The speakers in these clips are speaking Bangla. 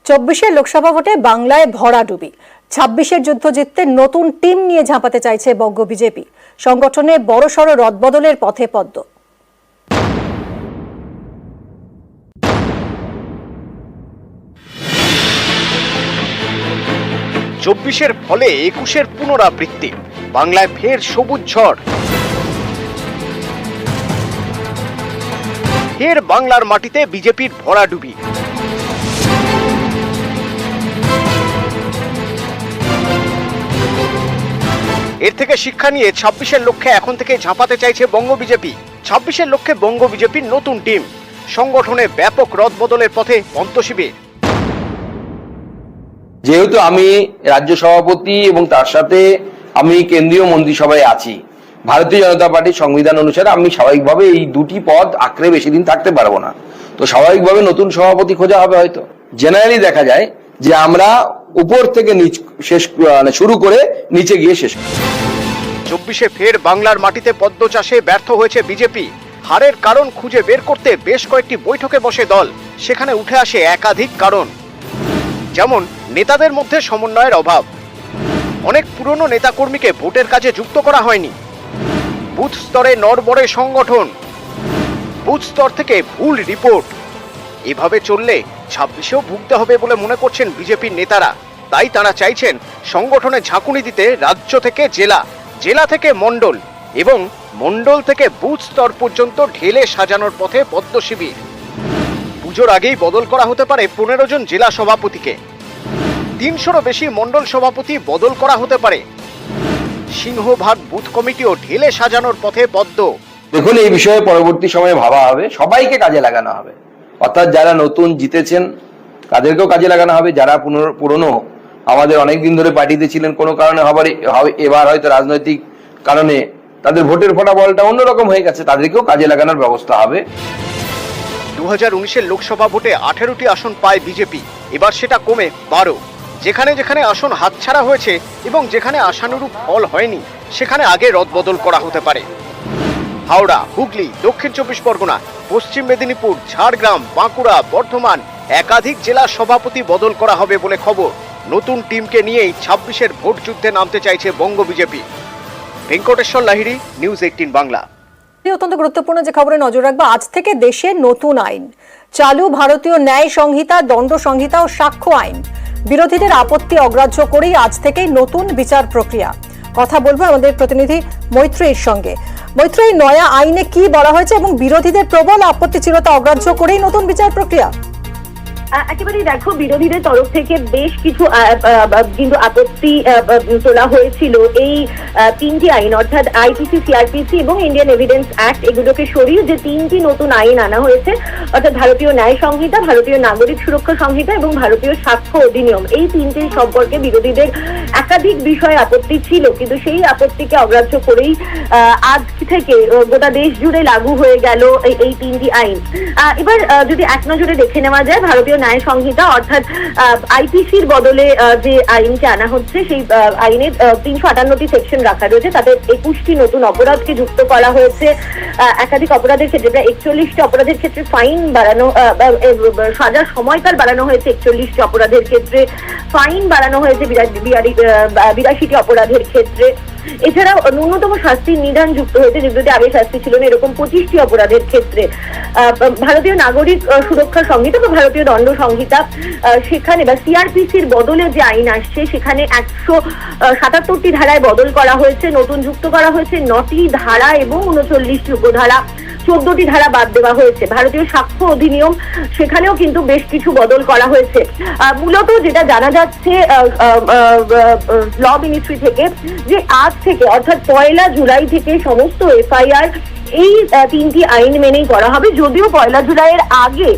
24 লোকসভা ভোটে বাংলায় ভরাডুবি। 26 যুদ্ধ জিততে নতুন টিম নিয়ে ঝাঁপাতে চাইছে বঙ্গ বিজেপি। সংগঠনে বড়সড় রদবদলের পথে পদ্ম। চব্বিশের ফলে 21-এর পুনরাবৃত্তি, বাংলায় ফের সবুজ ঝড়। ফের বাংলার মাটিতে বিজেপির ভরাডুবি। এর থেকে শিক্ষা নিয়ে 26-এর লক্ষ্যে এখন থেকে ঝাঁপাতে চাইছে বঙ্গ বিজেপি। 26-এর লক্ষ্যে বঙ্গ বিজেপির নতুন টিম। সংগঠনে ব্যাপক রদবদলের পথে পন্তশিবির। যেহেতু আমি রাজ্য সভাপতি এবং তার সাথে আমি কেন্দ্রীয় মন্ত্রিসভায় আছি, ভারতীয় জনতা পার্টির সংবিধান অনুসারে আমি স্বাভাবিকভাবে এই দুটি পদ আঁকড়ে বেশি দিন থাকতে পারবো না। তো স্বাভাবিকভাবে নতুন সভাপতি খোঁজা হবে। হয়তো জেনারেলি দেখা যায় যে আমরা উপর থেকে শুরু করে নিচে গিয়ে শেষ করি। 24-এ ফের বাংলার মাটিতে পদ্ম চাষে ব্যর্থ হয়েছে বিজেপি। হারের কারণ খুঁজে বের করতে বেশ কয়েকটি বৈঠকে বসে দল। সেখানে উঠে আসে একাধিক কারণ, যেমন নেতাদের মধ্যে সমন্বয়ের অভাব, অনেক পুরনো নেতাকর্মীকে ভোটের কাজে যুক্ত করা হয়নি, বুথ স্তরে নড়বড়ে সংগঠন, বুথ স্তর থেকে ভুল রিপোর্ট। এভাবে চললে 26-এও ভুগতে হবে বলে মনে করছেন বিজেপির নেতারা। তাই তারা চাইছেন সংগঠনে ঝাঁকুনি দিতে রাজ্য থেকে জেলা, জেলা থেকে মণ্ডল এবং মণ্ডল থেকে বুথ স্তর পর্যন্ত ঢেলে সাজানোর পথে পদ্ম শিবির। পুজোর আগেই বদল করা হতে পারে 15 জন জেলা সভাপতিকে। 300-রও বেশি মণ্ডল সভাপতি বদল করা হতে পারে। সিংহভাগ বুথ কমিটিও ঢেলে সাজানোর পথে পদ্ম। দেখুন, এই বিষয়ে পরবর্তী সময়ে ভাবা হবে, সবাইকে কাজে লাগানো হবে। অর্থাৎ যারা নতুন জিতেছেন তাদেরকেও কাজে লাগানো হবে, যারা পুরনো আমাদের অনেকদিন ধরে পার্টিতে ছিলেন, কোনো কারণে এবার হয়তো রাজনৈতিক কারণে তাদের ভোটের ফলাফলটা অন্যরকম হয়ে গেছে, তাদেরকেও কাজে লাগানোর ব্যবস্থা হবে। 2019-এর লোকসভা ভোটে 18টি আসন পায় বিজেপি, এবার সেটা কমে 12। যেখানে যেখানে আসন হাতছাড়া হয়েছে এবং যেখানে আশানুরূপ ফল হয়নি সেখানে আগে রদবদল করা হতে পারে। হাওড়া, হুগলি, দক্ষিণ 24 পরগনা, পশ্চিম মেদিনীপুর, ঝাড়গ্রাম, বাঁকুড়া, বর্ধমান একাধিক জেলার সভাপতি বদল করা হবে বলে খবর। নতুন টিমকে নিয়েই 26-এর ভোট যুদ্ধে নামতে চাইছে বঙ্গ বিজেপি। ভেঙ্কটেশ্বর লাহিড়ী, নিউজ 18 বাংলা। অত্যন্ত গুরুত্বপূর্ণ যে খবরে নজর রাখবো, আজ থেকে দেশে নতুন আইন চালু। ভারতীয় ন্যায় সংহিতা, দণ্ড সংহিতা ও সাক্ষ্য আইন। বিরোধীদের আপত্তি অগ্রাহ্য করেই আজ থেকেই নতুন বিচার প্রক্রিয়া। কথা বলবো আমাদের প্রতিনিধি মৈত্রীর সঙ্গে। মৈত্রী, নয়া আইনে কি বলা হয়েছে এবং বিরোধীদের প্রবল আপত্তি ছিল তা অগ্রাহ্য করেই নতুন বিচার প্রক্রিয়া? একেবারে দেখো, বিরোধীদের তরফ থেকে বেশ কিছু কিন্তু আপত্তি তোলা হয়েছিল এই 3টি আইন, অর্থাৎ আইপিসি, সিআরপিসি এবং ইন্ডিয়ান এভিডেন্স অ্যাক্ট, এগুলোকে সরিয়ে যে 3টি নতুন আইন আনা হয়েছে, অর্থাৎ ভারতীয় ন্যায় সংহিতা, ভারতীয় নাগরিক সুরক্ষা সংহিতা এবং ভারতীয় সাক্ষ্য অধিনিয়ম। এই 3টি সম্পর্কে বিরোধীদের একাধিক বিষয়ে আপত্তি ছিল, কিন্তু সেই আপত্তিকে অগ্রাহ্য করেই আজ থেকে গোটা দেশ জুড়ে লাগু হয়ে গেল এই 3টি আইন। এবার যদি এক নজরে দেখে নেওয়া যায়, ভারতীয় ন্যায় সংহিতা অর্থাৎ আইপিসির বদলে যে আইনকে আনা হচ্ছে, সেই আইনের 358টি সেকশন রাখা রয়েছে। তাতে 21টি নতুন অপরাধকে যুক্ত করা হয়েছে। একাধিক অপরাধের ক্ষেত্রে, প্রায় 41টি অপরাধের ক্ষেত্রে ফাইন বাড়ানো, সাজার সময়কাল বাড়ানো হয়েছে। 41টি অপরাধের ক্ষেত্রে ফাইন বাড়ানো হয়েছে 82টি অপরাধের ক্ষেত্রে। এছাড়াও ন্যূনতম শাস্তির নিদান যুক্ত হয়েছে, যেগুলোতে আগে শাস্তি ছিল না, এরকম 25টি অপরাধের ক্ষেত্রে। ভারতীয় নাগরিক সুরক্ষা সংহিতা বা ভারতীয় দণ্ড সংহিতা, সেখানে বা সিআরপিসির বদলে যে আইন আসছে সেখানে 177টি ধারায় বদল করা হয়েছে। নতুন যুক্ত করা হয়েছে 9টি ধারা এবং 39টি উপধারা। 14টি ধারা বাদ দেওয়া হয়েছে। ভারতীয় সাক্ষ্য অধিনিয়ম, সেখানেও কিন্তু বেশ কিছু বদল করা হয়েছে। মূলত যেটা জানা যাচ্ছে ল মিনিস্ট্রি থেকে, যে আজ থেকে অর্থাৎ 1 জুলাই থেকে সমস্ত এফআইআর এই 3টি আইন মেনেই করা হবে। যদিও 1 জুলাইয়ের আগে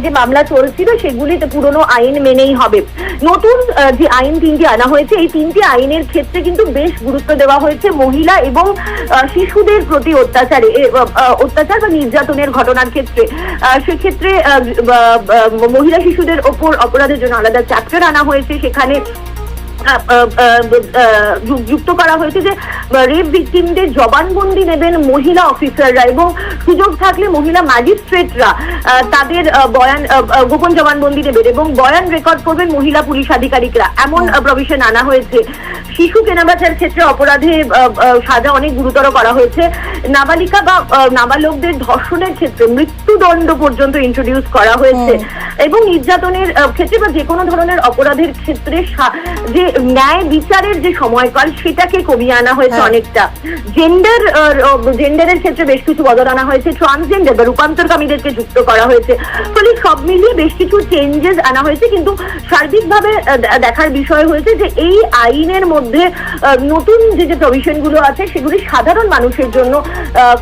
যে মামলা চলছিল সেগুলিতে পুরনো আইন মেনেই হবে। নতুন যে আইন 3টি আনা হয়েছে, এই 3টি আইনের ক্ষেত্রে কিন্তু বেশ গুরুত্ব দেওয়া হয়েছে মহিলা এবং শিশুদের প্রতি অত্যাচার বা নির্যাতনের ঘটনার ক্ষেত্রে। সেক্ষেত্রে মহিলা শিশুদের ওপর অপরাধের জন্য আলাদা চ্যাপ্টার আনা হয়েছে। সেখানে যুক্ত করা হয়েছে যে রেপ ভিকটিমদের জবানবন্দি নেবেন মহিলা অফিসাররা এবং সুযোগ থাকলে মহিলা ম্যাজিস্ট্রেটরা তাদের বয়ান গোপন জবানবন্দি নেবেন এবং বয়ান রেকর্ড করবেন মহিলা পুলিশ আধিকারিকরা, এমন প্রভিশন আনা হয়েছে। শিশু কেনাবেচার ক্ষেত্রে অপরাধে সাজা অনেক গুরুতর করা হয়েছে। নাবালিকা বা নাবালকদের ধর্ষণের ক্ষেত্রে মৃত্যুদণ্ড পর্যন্ত ইন্ট্রোডিউস করা হয়েছে এবং নির্যাতনের ক্ষেত্রে বা যে কোনো ধরনের অপরাধের ক্ষেত্রে যে ন্যায় বিচারের যে সময়কাল সেটাকে কমিয়ে আনা হয়েছে অনেকটা। জেন্ডারের ক্ষেত্রে বেশ কিছু বদল আনা হয়েছে, ট্রান্সজেন্ডার বা রূপান্তরকামীদেরকে যুক্ত করা হয়েছে। ফলে সব মিলিয়ে বেশ কিছু চেঞ্জেস আনা হয়েছে, কিন্তু সার্বিকভাবে দেখার বিষয় হয়েছে যে এই আইনের মধ্যে নতুন যে প্রভিশন গুলো আছে সেগুলি সাধারণ মানুষের জন্য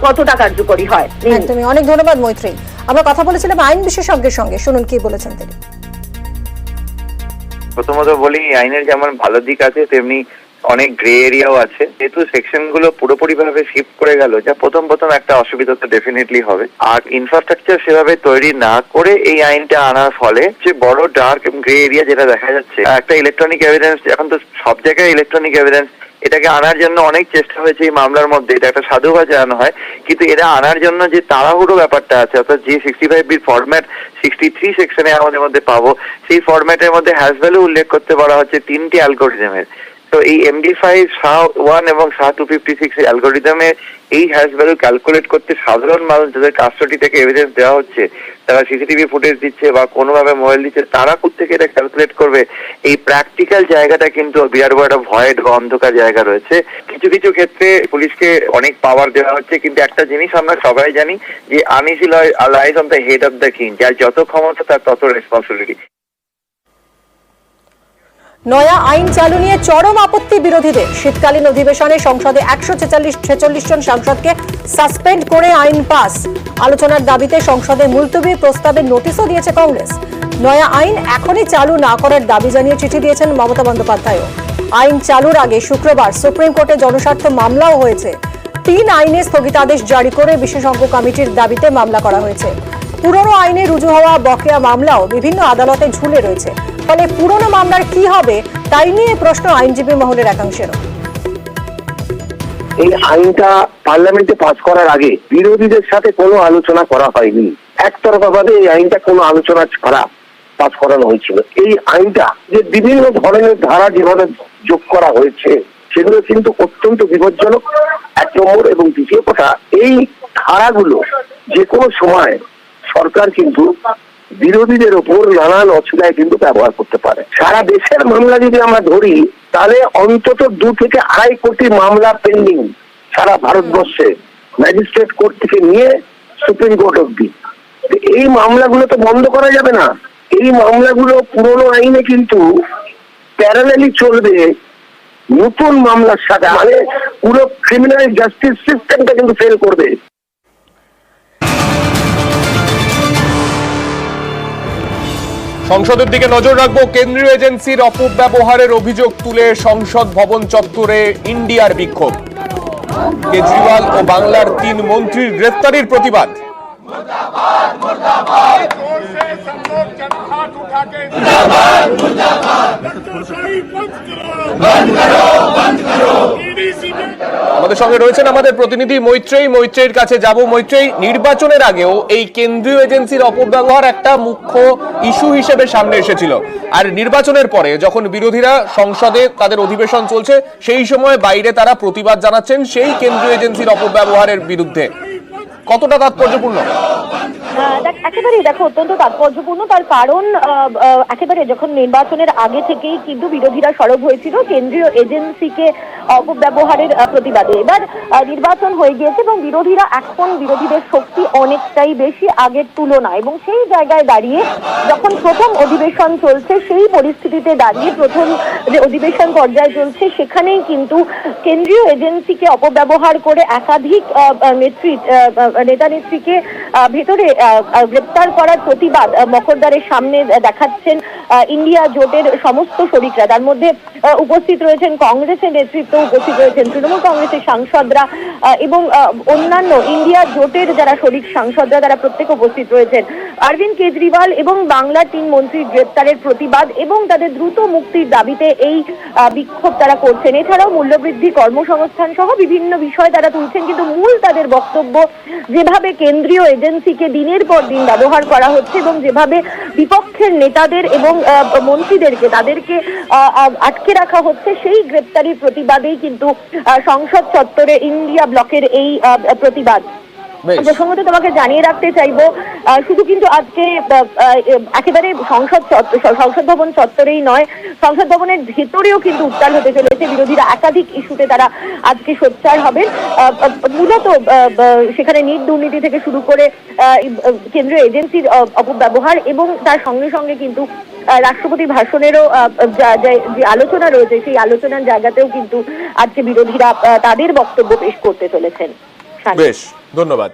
কতটা কার্যকরী হয়। একদমই, অনেক ধন্যবাদ মৈত্রী। আমরা কথা বলেছিলাম আইন বিশেষজ্ঞের সঙ্গে, শুনুন কি বলেছেন তিনি। প্রথমত বলি, আইনের যেমন ভালো দিক আছে তেমনি অনেক গ্রে এরিয়াও আছে। যেহেতু সেকশন গুলো পুরোপুরি ভাবে শিফট করে গেল, যা প্রথম একটা অসুবিধা তো ডেফিনেটলি হবে। আর ইনফ্রাস্ট্রাকচার সেভাবে তৈরি না করে এই আইনটা আনার ফলে যে বড় ডার্ক গ্রে এরিয়া যেটা দেখা যাচ্ছে, একটা ইলেকট্রনিক এভিডেন্স, এখন তো সব জায়গায় ইলেকট্রনিক এভিডেন্স, এটাকে আনার জন্য অনেক চেষ্টা হয়েছে এই মামলার মধ্যে, এটা একটা সাধুবাদ জানানো হয়। কিন্তু এটা আনার জন্য যে তাড়াহুড়ো ব্যাপারটা আছে, অর্থাৎ যে 65B ফরম্যাট 63 সেকশনে আমাদের মধ্যে পাবো, সেই ফরম্যাটের মধ্যে হ্যাশ ভ্যালু উল্লেখ করতে বলা হচ্ছে 3টি অ্যালগোরিদমের। তো এই MD5 SHA-1 এবং SHA-256 অ্যালগোরিদমে এই হ্যাশ ভ্যালু ক্যালকুলেট করতে সাধারণ মানুষ যাদের কাস্টডি থেকে এভিডেন্স দেওয়া হচ্ছে, তারা সিসিটিভি ফুটেজ দিচ্ছে বা কোনোভাবে মোবাইল দিচ্ছে, তারা কোত্থেকে এটা ক্যালকুলেট করবে? এই প্র্যাকটিক্যাল জায়গাটা কিন্তু বিরাট বড় একটা ভয়েড বা অন্ধকার জায়গা রয়েছে। কিছু কিছু ক্ষেত্রে পুলিশকে অনেক পাওয়ার দেওয়া হচ্ছে, কিন্তু একটা জিনিস আমরা সবাই জানি যে uneasy lies on the head of the king, যার যত ক্ষমতা তার তত রেসপন্সিবিলিটি। নয়া আইন চালু নিয়ে চরম আপত্তি বিরোধীদের। শীতকালীন অধিবেশনে সংসদে 146 জন সাংসদকে সাসপেন্ড করে আইন পাস। আলোচনার দাবিতে সংসদে মুলতবি প্রস্তাবের নোটিশও দিয়েছে কংগ্রেস। নয়া আইন এখনই চালু না করার দাবি জানিয়ে চিঠি দিয়েছেন মমতা বন্দ্যোপাধ্যায়ও। আইন চালুর আগে শুক্রবার সুপ্রিম কোর্টে জনস্বার্থ মামলাও হয়েছে। 3 আইনে স্থগিতাদেশ জারি করে বিশেষজ্ঞ কমিটির দাবিতে মামলা করা হয়েছে। পুরনো আইনে রুজু হওয়া বকেয়া মামলাও বিভিন্ন আদালতে ঝুলে রয়েছে। ফলে পুরনো মামলার কি হবে তাই নিয়ে প্রশ্ন আইনজীবী মহলের একাংশেরও। এই আইনটা পার্লামেন্টে পাস করার আগে বিরোধীদের সাথে কোনো আলোচনা করা হয়নি। একতরফা ভাবে এই আইনটা কোনো আলোচনা ছাড়া পাস করানো হয়েছিল। এই আইনটা যে বিভিন্ন ধরনের ধারা যেভাবে যোগ করা হয়েছে সেগুলো কিন্তু অত্যন্ত বিপজ্জনক, 1 নম্বর। এবং দ্বিতীয় কথা, এই ধারাগুলো যে কোনো সময় সরকার কিন্তু বিরোধীদের ওপর নানান অসুবিধায় কিন্তু ব্যবহার করতে পারে। সারা দেশের মামলা যদি আমরা ধরি তাহলে অন্তত 2 থেকে 2.5 কোটি মামলা পেন্ডিং সারা ভারতবর্ষে, ম্যাজিস্ট্রেট কোর্ট থেকে নিয়ে সুপ্রিম কোর্ট অব্দি। এই মামলাগুলো তো বন্ধ করা যাবে না। এই মামলাগুলো পুরোনো আইনে কিন্তু প্যারালালি চলবে নতুন মামলার সাথে, মানে পুরো ক্রিমিনাল জাস্টিস সিস্টেমটা কিন্তু ফেল করবে। সংসদের দিকে নজর রাখবো। কেন্দ্রীয় এজেন্সির অপব্যবহারের অভিযোগ তুলে সংসদ ভবন চত্বরে ইন্ডিয়ার বিক্ষোভ। কেজরিওয়াল ও বাংলার 3 মন্ত্রীর গ্রেফতারির প্রতিবাদ। আমাদের সঙ্গে রয়েছেন আমাদের প্রতিনিধি মৈত্রেয়ীর কাছে যাব। মৈত্রেয়ী, নির্বাচনের আগেও এই কেন্দ্রীয় এজেন্সির অপব্যবহার একটা মুখ্য ইস্যু হিসেবে সামনে এসেছিল, আর নির্বাচনের পরে যখন বিরোধীরা সংসদে তাদের অধিবেশন চলছে সেই সময় বাইরে তারা প্রতিবাদ জানাচ্ছেন সেই কেন্দ্রীয় এজেন্সির অপব্যবহারের বিরুদ্ধে। কতটা তাৎপর্যপূর্ণ? একেবারেই দেখো, অত্যন্ত তাৎপর্যপূর্ণ। তার কারণ একেবারে যখন নির্বাচনের আগে থেকেই কিন্তু বিরোধীরা সরব হয়েছিল কেন্দ্রীয় এজেন্সিকে অপব্যবহারের প্রতিবাদে। এবার নির্বাচন হয়ে গিয়েছে এবং বিরোধীদের শক্তি অনেকটাই বেশি আগের তুলনায়, এবং সেই জায়গায় দাঁড়িয়ে যখন প্রথম অধিবেশন চলছে সেই পরিস্থিতিতে দাঁড়িয়ে প্রথম যে অধিবেশন পর্যায়ে চলছে সেখানেই কিন্তু কেন্দ্রীয় এজেন্সিকে অপব্যবহার করে একাধিক নেতা নেত্রীকে ভেতরে গ্রেপ্তার করার প্রতিবাদ মকরদ্বারের সামনে দেখাচ্ছেন ইন্ডিয়া জোটের সমস্ত শরিকরা। তার মধ্যে উপস্থিত রয়েছেন কংগ্রেসের নেতৃত্ব, উপস্থিত রয়েছেন তৃণমূল কংগ্রেসের সাংসদরা এবং অন্যান্য ইন্ডিয়া জোটের যারা শরিক সাংসদরা তারা প্রত্যেকে উপস্থিত রয়েছেন। অরবিন্দ কেজরিওয়াল এবং বাংলার 3 মন্ত্রীর গ্রেপ্তারের প্রতিবাদ এবং তাদের দ্রুত মুক্তির দাবিতে এই বিক্ষোভ তারা করছেন। এছাড়াও মূল্যবৃদ্ধি, কর্মসংস্থান সহ বিভিন্ন বিষয় তারা তুলছেন, কিন্তু মূল তাদের বক্তব্য যেভাবে কেন্দ্রীয় এজেন্সিকে দিনের পর দিন ব্যবহার করা হচ্ছে এবং যেভাবে বিপক্ষের নেতাদের এবং মন্ত্রীদেরকে তাদেরকে আটকে রাখা হচ্ছে, সেই গ্রেপ্তারির প্রতিবাদেই কিন্তু সংসদ চত্বরে ইন্ডিয়া ব্লকের এই প্রতিবাদ। প্রসঙ্গত তোমাকে জানিয়ে রাখতে চাইবো, শুধু কিন্তু আজকে একেবারে সংসদ ভবন চত্বরেই নয়, সংসদ ভবনের ভেতরেও কিন্তু উত্তাল হতে চলেছে। বিরোধীরা একাধিক ইস্যুতে তারা আজকে সোচ্চার হবেন। মূলত সেখানে নিট দুর্নীতি থেকে শুরু করে কেন্দ্রীয় এজেন্সির অপব্যবহার এবং তার সঙ্গে সঙ্গে কিন্তু রাষ্ট্রপতির ভাষণেরও যে আলোচনা রয়েছে, সেই আলোচনার জায়গাতেও কিন্তু আজকে বিরোধীরা তাদের বক্তব্য পেশ করতে চলেছেন। বেশ, ধন্যবাদ।